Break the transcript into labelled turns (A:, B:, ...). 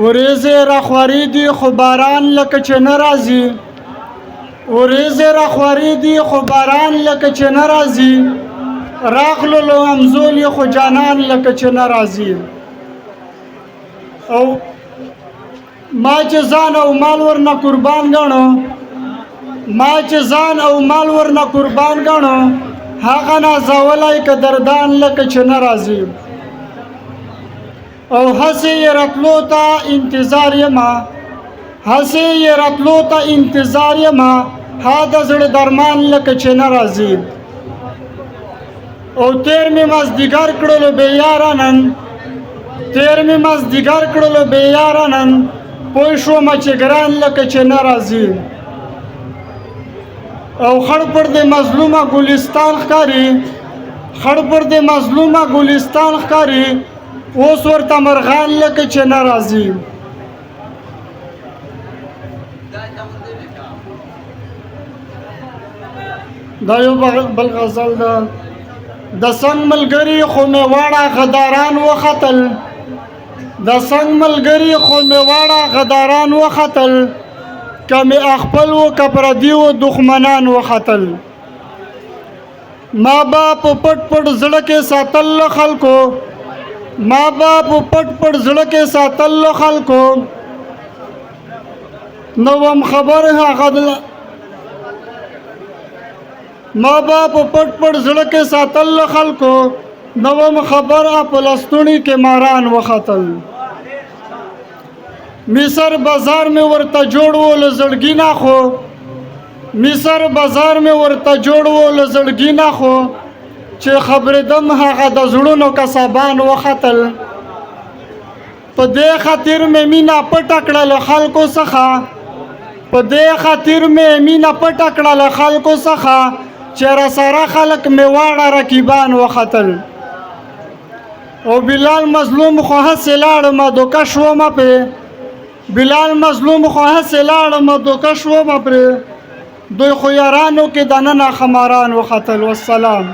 A: وریځې راخورې دي خو باران لکه چې نه راځي، وریځې راخورې دي خو باران لکه چې نه راځي، راغلو لو همزول یې خو جانان لکه چې نه راځي. او ما چې ځان او مال ورنه قربان ګڼو، ما چې ځان او مال ورنه قربان ګڼو، هغه نازولی که دردان لکه چې نه راځي. او هسې یې راتلو ته انتظار یمه، هسې یې راتلو ته انتظار یمه، ها د زړه درمان لکه چې نه راځي. او تیر مې مازدیګر کړلو بې یاره نن، تیر مې مازدیګر کړلو بې یاره نن، پوه شومه چې ګران لکه چې نه راځي. او خړ پر دې مظلومه ګلستان ښکاري، خړ پر دې مظلومه ګلستان ښکاري، اوس ورته مرغان لکه چې نه راځي. دا یو بل غزل ده. د څنګ ملګري خو مې واړه غداران وختل، د څنګ ملګري خو مې واړه غداران وختل، که مې خپل و که پردي و دښمنان وختل. ما به په پټ پټ زړه کې ساتل له خلکو، ما به په پټ پټ زړه کې ساتل له خلکو، نو هم خبر هغه ما به په پټ پټ زړه کې ساتل له خلکو، نو هم خبر په لستوڼي کې ماران وختل. مصر بازار مې ورته جوړ و له زړګي نه خو، مصر بازار مې ورته جوړ و له زړګي نه خو، چې خبرېدم هغه د زړونو کسبان وختل. په دې خاطر مې مینه پټه کړه له خلکو څخه، په دې خاطر مې مینه پټه کړه له خلکو څخه، چې راسره خلک مې واړه رقیبان وختل. او بلال مظلوم خو هسې لاړمه دوکه شومه پرې، بلال مظلوم خو هسې لاړمه دوکه شومه پرې، دوی خو یارانو کې دننه خماران وختل. والسلام.